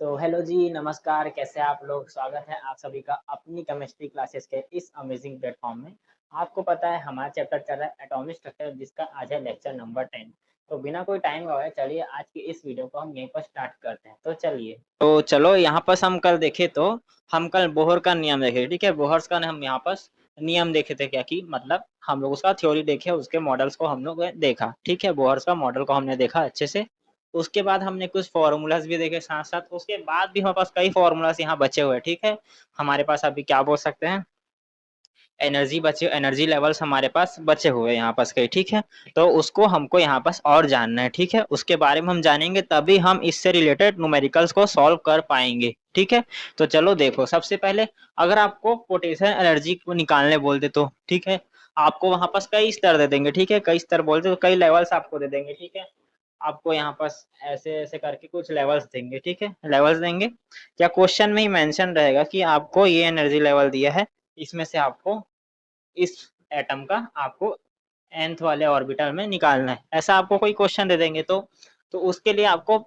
तो हेलो जी, नमस्कार, कैसे हैं आप लोग? स्वागत है आप सभी का अपनी केमिस्ट्री क्लासेस के इस अमेजिंग प्लेटफ़ॉर्म में। आपको पता है हमारा चैप्टर चल रहा है एटॉमिक स्ट्रक्चर जिसका आज है लेक्चर नंबर 10। तो बिना कोई टाइम गवाए चलिए आज की इस वीडियो को हम यहीं पर स्टार्ट करते हैं। तो चलिए। तो चलो यहाँ पर हम कल देखे तो हम कल बोहर का नियम देखे, ठीक है? बोहर्स का हम यहाँ पर नियम देखे थे क्या कि मतलब हम लोग उसका थ्योरी देखे, उसके मॉडल्स को हम लोग ने देखा, ठीक है? बोहर्स का मॉडल को हमने देखा अच्छे से। उसके बाद हमने कुछ फ़ॉर्मूलाज़ भी देखे साथ-साथ, उसके बाद भी हमारे पास कई फ़ॉर्मूलाज़ यहाँ बचे हुए हैं, ठीक है? हमारे पास अभी क्या बोल सकते हैं, एनर्जी लेवल्स हमारे पास बचे हुए हैं यहाँ पास कई, ठीक है? तो उसको हमको यहाँ पास और जानना है, ठीक है? उसके बारे में हम जानेंगे तभी हम इससे रिलेटेड न्यूमेरिकल्स को सॉल्व कर पाएँगे, ठीक है? तो चलो देखो, सबसे पहले अगर आपको पोटेंशियल एनर्जी को निकालने बोल दें तो, ठीक है? आपको वहाँ पास कई स्तर दे देंगे, ठीक है? कई स्तर बोलते तो कई लेवल्स आपको दे देंगे, ठीक है? आपको यहाँ पास ऐसे-ऐसे करके कुछ लेवल्स देंगे, ठीक है? लेवल्स देंगे, या क्वेश्चन में ही मेंशन रहेगा कि आपको ये एनर्जी लेवल दिया है, इसमें से आपको इस एटम का आपको nth वाले ऑर्बिटल में निकालना है। ऐसा आपको कोई क्वेश्चन दे देंगे तो उसके लिए आपको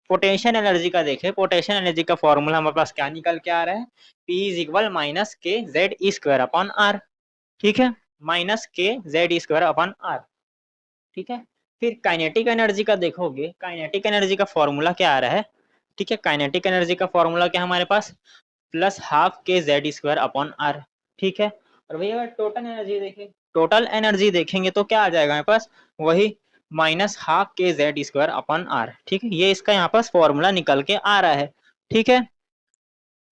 पोटेंशियल एनर्जी का देखें, पोटेंशियल एनर्जी का फ़ॉर्मूला हमारे पास क्या निकल के आ रहा है? P इज़ इक्वल माइनस के ज़ेड स्क्वायर अपॉन आर, ठीक है? माइनस के ज़ेड स्क्वायर अपॉन आर, ठीक है? फिर काइनेटिक एनर्जी का देखोगे, काइनेटिक एनर्जी का फ़ॉर्मूला क्या आ रहा है? ठीक है, काइनेटिक एनर्जी का फ़ॉर्मूला क्या है हमारे पास? प्लस हाफ के ज़ेड स्क्वायर अपॉन आर, ठीक है? और वही अगर टोटल एनर्जी देखेंगे तो क्या आ जाएगा हमारे पास? वही माइनस हाफ के ज़ेड स्क्वायर अपॉन आर, ठीक है? ये इसका यहाँ पास फ़ॉर्मूला निकल के आ रहा है, ठीक है?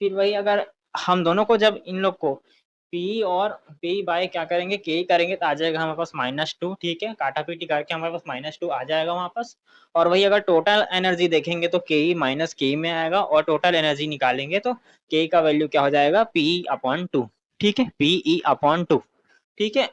फिर वही अगर हम दोनों को जब इन लोग को पी और पी बाय क्या करेंगे, के ही करेंगे तो आ जाएगा हमारे पास -2, ठीक है? काटा-पीटी करके हमारे पास -2 आ जाएगा वहाँ पास। और वही अगर टोटल एनर्जी देखेंगे तो के माइनस के में आएगा, और टोटल एनर्जी निकालेंगे तो के का वैल्यू क्या हो जाएगा? पी अपॉन 2, ठीक है? पी अपॉन 2, ठीक है?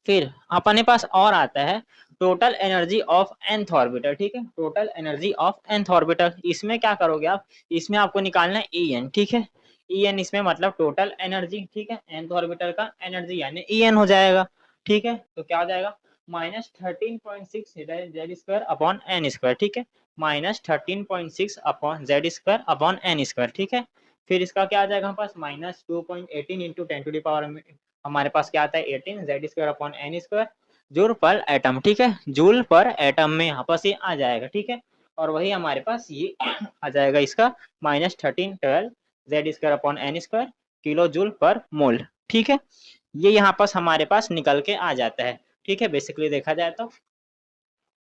फिर अपने पास और आता है total energy of nth orbiter, ठीक है? Total energy of nth orbiter, इसमें क्या करोगे आप? इसमें आपको निकालना है En, ठीक है? En इसमें मतलब टोटल एनर्जी, ठीक है? nth ऑर्बिटर का एनर्जी यानी En हो जाएगा, ठीक है? तो क्या हो जाएगा? -13.6 Z square upon n square, ठीक है? -13.6 upon Z square upon n square, ठीक है? फिर इसका क्या आ जाएगा हमारे पास? -2.18 इंटू 10 टू द पावर हमारे पास क्या आता है 18 Z square upon n square joule per atom, ठीक है? जूल पर एटम में यहाँ पर ये आ जाएगा, ठीक है? और वही हमारे पास ये आ जाएगा इसका -1312 Z square upon n square kilo joule per mole, ठीक है? ये यहाँ पास हमारे पास निकल के आ जाता है, ठीक है? बेसिकली देखा जाए तो।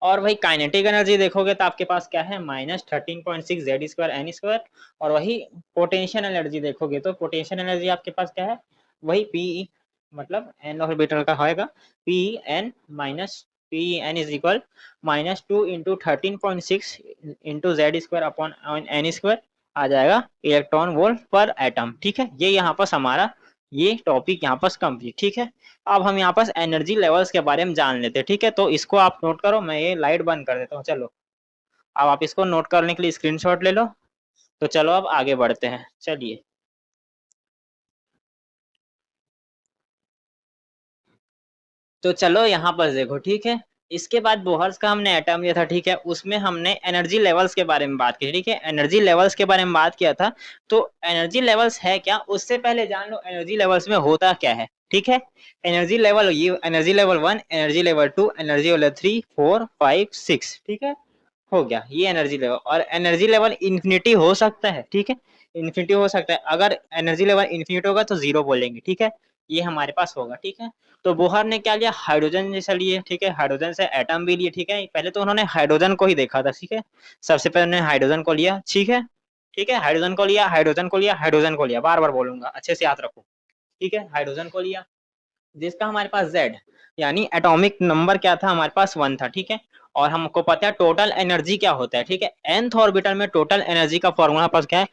और वही काइनेटिक एनर्जी देखोगे तो आपके पास क्या है? -13.6 जेड स्क्वायर एन स्क्वायर। और वही पोटेंशियल एनर्जी देखोगे तो पोटेंशियल एनर्जी आपके पास क्या है? वही पी, मतलब एन ऑर्बिटल का होएगा P n minus P n is equal -2 into 13.6 into Z square upon n square आ जाएगा इलेक्ट्रॉन वोल्ट पर एटम, ठीक है? ये यहाँ पर हमारा ये टॉपिक यहाँ पर कंप्लीट, ठीक है? अब हम यहाँ पास एनर्जी लेवल्स के बारे में जान लेते हैं, ठीक है? तो इसको आप नोट करो, मैं ये लाइट बंद कर देता हूँ, चलो। अब आप इसको नोट करने के लिए स्क्रीनशॉट ले लो। तो चलो अब आगे बढ़ते हैं, चलिए। तो चलो यहाँ पर देखो, ठीक है? इसके बाद बोहर्स का हमने एटम लिया था, ठीक है? उसमें हमने एनर्जी लेवल्स के बारे में बात की, ठीक है? एनर्जी लेवल्स के बारे में बात किया था। तो एनर्जी लेवल्स है क्या? उससे पहले जान लो एनर्जी लेवल्स में होता क्या है, ठीक है? एनर्जी लेवल ये energy level 1, energy level 2, energy level 3, 4, 5, 6, ठीक है? हो गया ये एनर्जी लेवल। और एनर्जी लेवल इन्फिनिटी हो सकता है, ठीक है? इन्फिनिटी हो सकता है। अगर एनर्जी लेवल इन्फिनिटी होगा तो 0 बोलेंगे, ठीक है? ये हमारे पास होगा, ठीक है? तो बोहर ने क्या लिया? हाइड्रोजन जैसा लिए, ठीक है? हाइड्रोजन से एटम भी लिए, ठीक है? पहले तो उन्होंने हाइड्रोजन को ही देखा था, ठीक है? सबसे पहले उन्होंने हाइड्रोजन को लिया, ठीक है? ठीक है? हाइड्रोजन को लिया, हाइड्रोजन को लिया, हाइड्रोजन को लिया, बार-बार बोलूँगा, अच्छे से याद रखो, ठीक है? हाइड्रोजन को लिया, जिसका हमारे पास Z यानी एटॉमिक नंबर क्या था? हमारे पास 1 था, ठीक है? और हमको पता है टोटल एनर्जी क्या होता है, ठीक है? nth ऑर्बिटल में टोटल एनर्जी का फॉर्मूला पास क्या है?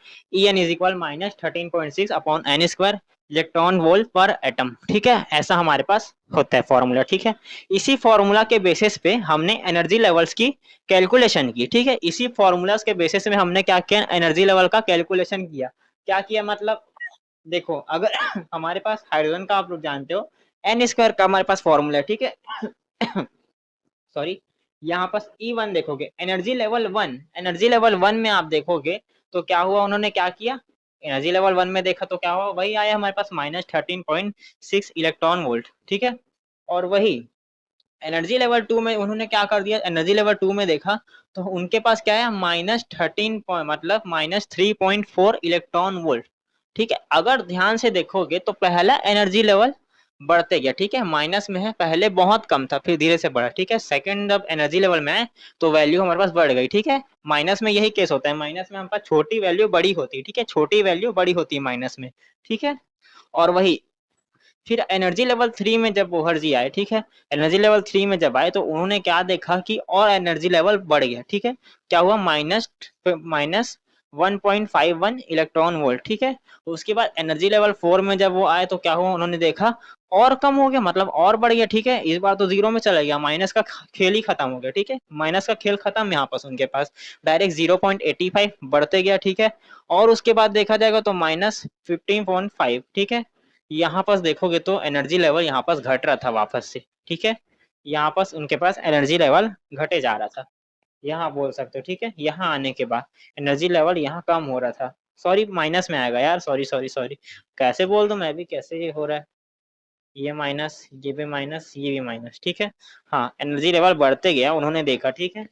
En is equal -13.6 upon n square electron volt per atom, ठीक है? ऐसा हमारे पास होता है फॉर्मूला, ठीक है? इसी फॉर्मूला के बेसिस पे हमने एनर्जी लेवल्स की कैलकुलेशन की, ठीक है? इसी फॉर्मूलाज के बेसिस में हमने क्या किया? एनर्जी लेवल का कैलकुलेशन किया। क्या किया मतलब? देखो अगर हमारे पास हाइड्रोजन का आप लोग जानते हो एन स्क्वायर का हमारे पास फॉर्मूला है, ठीक है? सॉरी, यहाँ पास E1 देखोगे, एनर्जी लेवल 1, एनर्जी लेवल 1 में आप देखोगे तो क्या हुआ, उन्होंने क्या किया, एनर्जी लेवल 1 में देखा तो क्या हुआ, वही आया हमारे पास -13.6 इलेक्ट्रॉन वोल्ट, ठीक है। और वही एनर्जी लेवल 2 में उन्होंने क्या कर दिया, एनर्जी लेवल 2 में देखा तो उनके पास क्या है, -13 मतलब -3.4 इलेक्ट्रॉन वोल्ट, ठीक है। अगर ध्यान से देखोगे तो पहला एनर्जी लेवल बढ़ते गया, ठीक है, माइनस में है, पहले बहुत कम था फिर धीरे से बढ़ा, ठीक है। सेकंड अब एनर्जी लेवल में है तो वैल्यू हमारे पास बढ़ गई, ठीक है। माइनस में यही केस होता है, माइनस में हमारे पास छोटी वैल्यू बड़ी होती है, ठीक है, छोटी वैल्यू बड़ी होती है माइनस में, ठीक है। और वही फिर एनर्जी लेवल 3 में जब मुखर्जी आए, ठीक है, एनर्जी लेवल 3 में जब आए तो उन्होंने क्या देखा कि और एनर्जी लेवल बढ़ गया, ठीक है। क्या हुआ, माइनस 1.51 इलेक्ट्रॉन वोल्ट, ठीक है। तो उसके बाद एनर्जी लेवल 4 में जब वो आए तो क्या हुआ, उन्होंने देखा और कम हो गया, मतलब और बढ़ गया, ठीक है। इस बार तो जीरो में चला गया, माइनस का खेल ही खत्म हो गया, ठीक है, माइनस का खेल खत्म, यहाँ पास उनके पास डायरेक्ट 0.85 बढ़ते गया, ठीक है। और उसके बाद देखा जाएगा तो -15.5, ठीक है। यहाँ पास देखोगे तो एनर्जी लेवल यहाँ पास घट रहा था वापस से, ठीक है। यहाँ पास उनके पास एनर्जी लेवल घटे जा रहा था, यहाँ बोल सकते हो, ठीक है। यहाँ आने के बाद एनर्जी लेवल यहाँ कम हो रहा था, सॉरी माइनस में आएगा यार, सॉरी सॉरी सॉरी, कैसे बोल दूं मैं भी, कैसे ये हो रहा है, ये माइनस, ये भी माइनस, ये भी माइनस, ठीक है। हाँ, एनर्जी लेवल बढ़ते गया, उन्होंने देखा, ठीक है।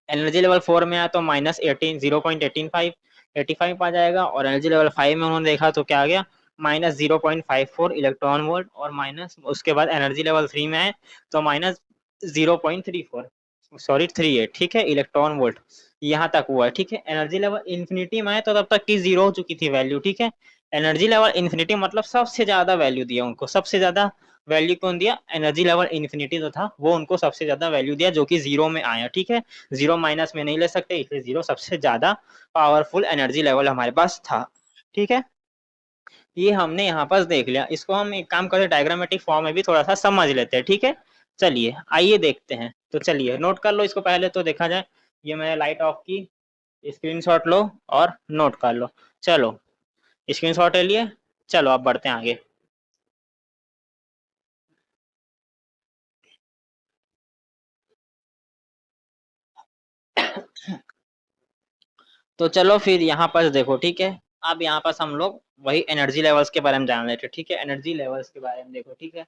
एनर्जी लेवल 4 में आया तो -18 0.185 85 आ जाएगा, और एनर्जी लेवल 5 में उन्होंने देखा तो क्या आ गया, -0.54 इलेक्ट्रॉन वोल्ट, और माइनस उसके बाद एनर्जी लेवल 3 में आए तो -0.34, सॉरी 38, ठीक है, इलेक्ट्रॉन वोल्ट, यहाँ तक हुआ है, ठीक है। एनर्जी लेवल इन्फिनिटी में आए तो तब तक की जीरो हो चुकी थी वैल्यू, ठीक है। एनर्जी लेवल इन्फिनिटी मतलब सबसे ज्यादा वैल्यू दिया उनको, सबसे ज्यादा वैल्यू कौन दिया, एनर्जी लेवल इन्फिनिटी जो था वो उनको सबसे ज्यादा वैल्यू दिया, जो कि जीरो में आया, ठीक है। जीरो माइनस में नहीं ले सकते, इसलिए जीरो सबसे ज्यादा पावरफुल एनर्जी लेवल हमारे पास था, ठीक है। ये हमने यहाँ पास देख लिया, इसको हम एक काम करते डायग्रामेटिक फॉर्म में भी थोड़ा सा समझ लेते हैं, ठीक है। चलिए आइए देखते हैं, तो चलिए नोट कर लो इसको, पहले तो देखा जाए, ये मैंने लाइट ऑफ की, स्क्रीनशॉट लो और नोट कर लो। चलो स्क्रीनशॉट ले लिए, चलो अब बढ़ते हैं आगे। तो चलो फिर यहाँ पर देखो, ठीक है। अब यहाँ पास हम लोग वही एनर्जी लेवल्स के बारे में जान लेते हैं, ठीक है। एनर्जी लेवल्स के बारे में देखो, ठीक है।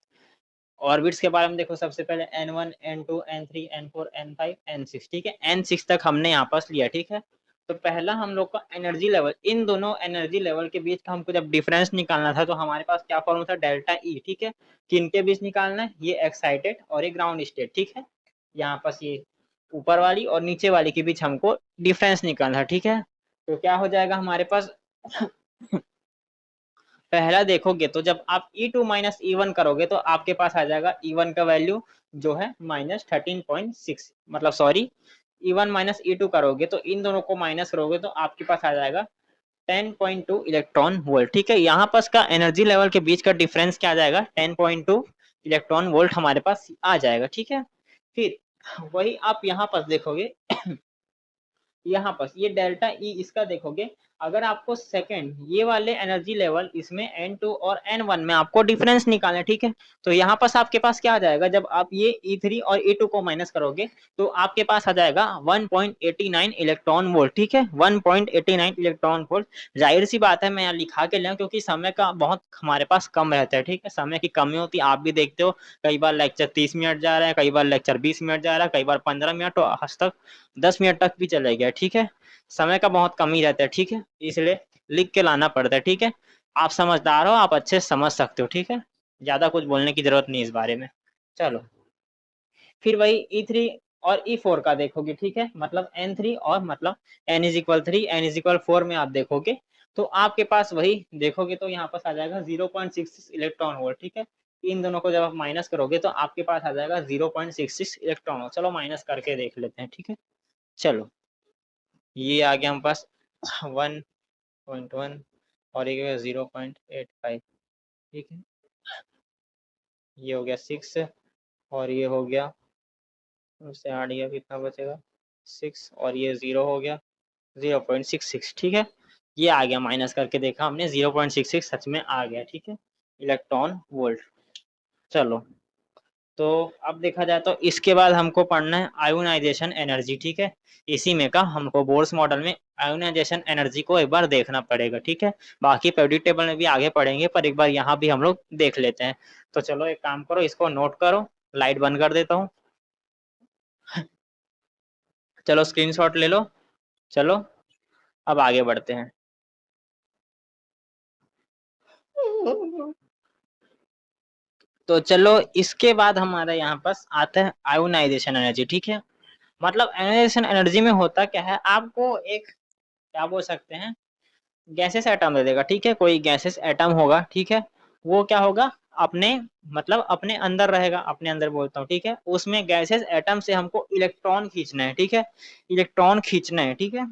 ऑर्बिट्स के बारे में देखो, सबसे पहले N1 N2 N3 N4 N5 N6, ठीक है, N6 तक हमने यहाँ पास लिया, ठीक है। तो पहला हम लोग का एनर्जी लेवल, इन दोनों एनर्जी लेवल के बीच का हमको जब डिफरेंस निकालना था तो हमारे पास क्या फॉर्मूला था, डेल्टा ई, ठीक है। किनके बीच निकालना है, ये एक्साइटेड और ये ग्राउंड स्टेट, ठीक है। यहाँ पास ये ऊपर वाली और नीचे वाली के बीच हमको डिफरेंस निकालना है, ठीक है। तो क्या हो जाएगा हमारे पास पहला देखोगे तो जब आप E2 माइनस E1 करोगे तो आपके पास आ जाएगा E1 का वैल्यू जो है -13.6, मतलब सॉरी, E1 माइनस E2 करोगे तो इन दोनों को माइनस करोगे तो आपके पास आ जाएगा 10.2 इलेक्ट्रॉन वोल्ट, ठीक है। यहाँ पास का एनर्जी लेवल के बीच का डिफरेंस क्या आ जाएगा, 10.2 इलेक्ट्रॉन वोल्ट हमारे पास आ जाएगा, ठीक है। फिर वही आप यहाँ पास देखोगे यहाँ पर ये डेल्टा ई इसका देखोगे, अगर आपको सेकंड ये वाले एनर्जी लेवल इसमें N2 और N1 में आपको डिफरेंस निकालना है, ठीक है। तो यहाँ पास आपके पास क्या आ जाएगा, जब आप ये E3 और E2 को माइनस करोगे तो आपके पास आ जाएगा 1.89 इलेक्ट्रॉन वोल्ट, ठीक है, 1.89 इलेक्ट्रॉन वोल्ट। जाहिर सी बात है मैं यहाँ लिखा के लिया क्योंकि समय का बहुत हमारे पास कम रहता है, ठीक है, समय की कमी होती है, आप भी देखते हो कई बार लेक्चर 30 मिनट जा रहा है, कई बार लेक्चर 20 मिनट जा रहा है, कई बार 15 मिनट, तो आज तक 10 मिनट तक भी चले गया, ठीक है। समय का बहुत कमी रहता है, ठीक है, इसलिए लिख के लाना पड़ता है, ठीक है। आप समझदार हो, आप अच्छे से समझ सकते हो, ठीक है, ज्यादा कुछ बोलने की जरूरत नहीं इस बारे में। चलो फिर वही E3 और E4 का देखोगे, ठीक है, मतलब N3 और मतलब N=3 N=4 में आप देखोगे तो आपके पास वही देखोगे तो यहाँ पास आ जाएगा 0.66 इलेक्ट्रॉन वोल्ट, ठीक है। इन दोनों को जब आप माइनस करोगे तो आपके पास आ जाएगा 0.66 इलेक्ट्रॉन वोल्ट। चलो माइनस करके देख लेते हैं, ठीक है। चलो ये आ गया हम पास 1.1 और ये 0.85, ठीक है। ये हो गया 6 और ये हो गया, उससे 8 गया, कितना बचेगा 6, और ये 0 हो गया 0.66, ठीक है। ये आ गया, माइनस करके देखा हमने 0.66 सच में आ गया, ठीक है, इलेक्ट्रॉन वोल्ट। चलो तो अब देखा जाए तो इसके बाद हमको पढ़ना है आयोनाइजेशन एनर्जी, ठीक है। इसी में का हमको बोर्स मॉडल में आयोनाइजेशन एनर्जी को एक बार देखना पड़ेगा, ठीक है। बाकी पीरियोडिक टेबल में भी आगे पढ़ेंगे, पर एक बार यहाँ भी हम लोग देख लेते हैं। तो चलो एक काम करो, इसको नोट करो, लाइट बंद कर देता हूँ। चलो स्क्रीनशॉट ले लो। चलो अब आगे बढ़ते हैं। तो चलो इसके बाद हमारा यहाँ पास आता है आयोनाइजेशन एनर्जी, ठीक है। मतलब आयोनाइजेशन एनर्जी में होता क्या है, आपको एक क्या बोल सकते हैं, गैसेस एटम दे देगा, ठीक है। कोई गैसेस एटम होगा, ठीक है। वो क्या होगा, अपने मतलब अपने अंदर रहेगा, अपने अंदर बोलता हूँ, ठीक है। उसमें गैसेस एटम से हमको इलेक्ट्रॉन खींचना है, ठीक है। इलेक्ट्रॉन खींचना है, ठीक है।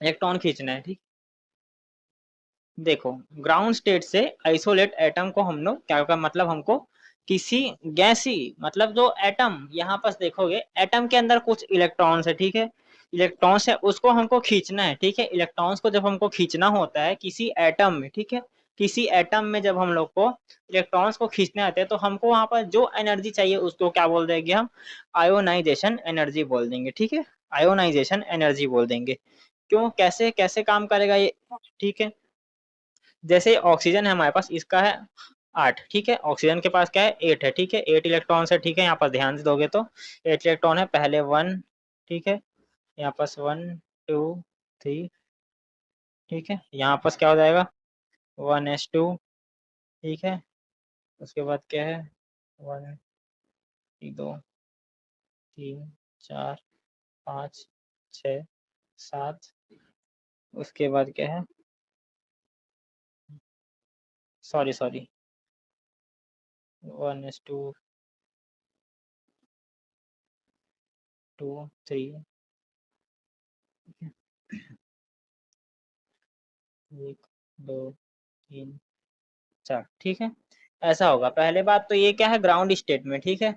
इलेक्ट्रॉन खींचना है, ठीक। देखो ग्राउंड स्टेट से आइसोलेट एटम को हम लोग क्या होगा, मतलब हमको किसी गैसी मतलब जो एटम यहाँ पास देखोगे, एटम के अंदर कुछ इलेक्ट्रॉन्स है, ठीक है। इलेक्ट्रॉन्स है, उसको हमको खींचना है, ठीक है। इलेक्ट्रॉन्स को जब हमको खींचना होता है किसी एटम में, ठीक है। किसी एटम में जब हम लोग को इलेक्ट्रॉन्स को खींचने आते हैं तो हमको वहां पर जो एनर्जी चाहिए उसको क्या बोल देंगे हम, आयोनाइजेशन एनर्जी बोल देंगे, ठीक है। आयोनाइजेशन एनर्जी बोल देंगे। क्यों, कैसे कैसे काम करेगा ये, ठीक है। जैसे ऑक्सीजन है हमारे पास, इसका है 8, ठीक है। ऑक्सीजन के पास क्या है, 8 है, ठीक है। 8 इलेक्ट्रॉन है, ठीक है। यहाँ पर ध्यान से दोगे तो 8 इलेक्ट्रॉन है, पहले 1, ठीक है। यहाँ पास 1 2 3, ठीक है। यहाँ पास क्या हो जाएगा 1s2, ठीक है। उसके बाद क्या है 1 2 3 4 5 6 7, उसके बाद क्या है, सॉरी सॉरी 1s2 2 3, 1 2 3 4, ठीक है। ऐसा होगा। पहले बात तो ये क्या है, ग्राउंड स्टेट में, ठीक है।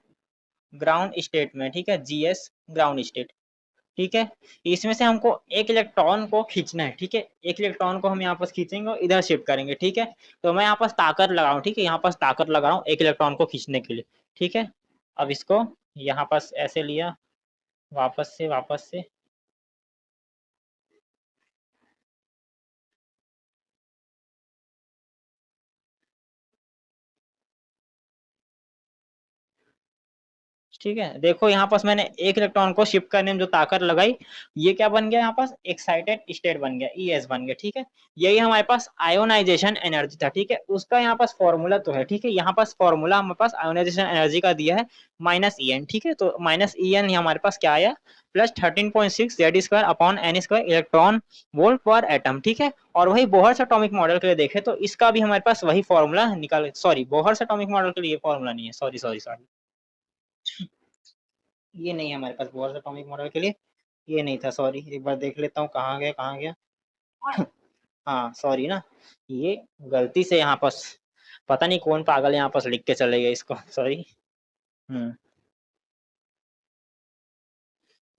ग्राउंड स्टेट में, ठीक है। जीएस ग्राउंड स्टेट, ठीक है। इसमें से हमको एक इलेक्ट्रॉन को खींचना है, ठीक है। एक इलेक्ट्रॉन को हम यहाँ पास खींचेंगे और इधर शिफ्ट करेंगे, ठीक है। तो मैं यहाँ पास ताकत लगा रहा हूँ, ठीक है। यहाँ पास ताकत लगा रहा हूँ एक इलेक्ट्रॉन को खींचने के लिए, ठीक है। अब इसको यहाँ पास ऐसे लिया, वापस से ठीक है। देखो यहाँ पास मैंने एक इलेक्ट्रॉन को शिफ्ट करने में जो ताकत लगाई, ये क्या बन गया, यहाँ पास एक्साइटेड स्टेट बन गया, ईएस बन गया, ठीक है। यही हमारे पास आयोनाइजेशन एनर्जी था, ठीक है। उसका यहाँ पास फॉर्मूला तो है, ठीक है। यहाँ पास फॉर्मूला हमारे पास आयोनाइजेशन एनर्जी का दिया है -En, ठीक है। तो -En हमारे पास क्या आया, +13.6 Z² upon n² electron volt per atom, ठीक है। और वही बोहर्स एटॉमिक मॉडल के लिए देखे तो इसका भी हमारे पास वही फॉर्मूला निकाल, सॉरी बोहर्स एटॉमिक मॉडल के लिए फॉर्मूला नहीं है, सॉरी सॉरी सॉरी, ये नहीं है हमारे पास बोहर्स एटॉमिक मॉडल के लिए, ये नहीं था, सॉरी। एक बार देख लेता हूँ कहाँ गया कहाँ गया। हाँ सॉरी ना, ये गलती से यहाँ पास पता नहीं कौन पागल यहाँ पास लिख के चले गए इसको, सॉरी। हम्म,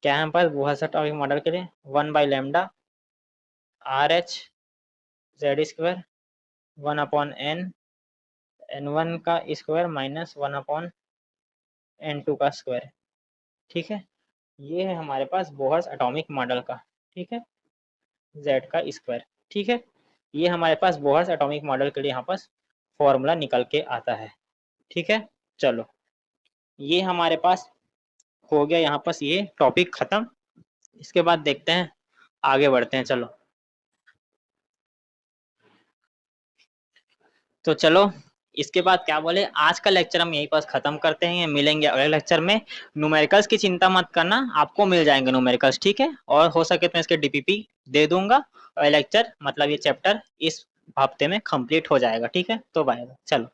क्या है हमारे पास बोहर्स एटॉमिक मॉडल के लिए 1/λ RH Z², 1/n, n1 का स्क्वायर माइनस 1/n2 का स्क्वायर, ठीक है। ये है हमारे पास बोहर्स एटॉमिक मॉडल का, ठीक है। Z का स्क्वायर, ठीक है। ये हमारे पास बोहर्स एटॉमिक मॉडल के लिए यहाँ पास फॉर्मूला निकल के आता है, ठीक है। चलो ये हमारे पास हो गया, यहाँ पास ये टॉपिक खत्म। इसके बाद देखते हैं, आगे बढ़ते हैं, चलो। तो चलो इसके बाद क्या बोले, आज का लेक्चर हम यहीं पास खत्म करते हैं, मिलेंगे अगले लेक्चर में। न्यूमेरिकल्स की चिंता मत करना, आपको मिल जाएंगे न्यूमेरिकल्स, ठीक है। और हो सके तो मैं इसके डीपीपी दे दूंगा, और लेक्चर मतलब ये चैप्टर इस हफ्ते में कंप्लीट हो जाएगा, ठीक है। तो बाय, चलो।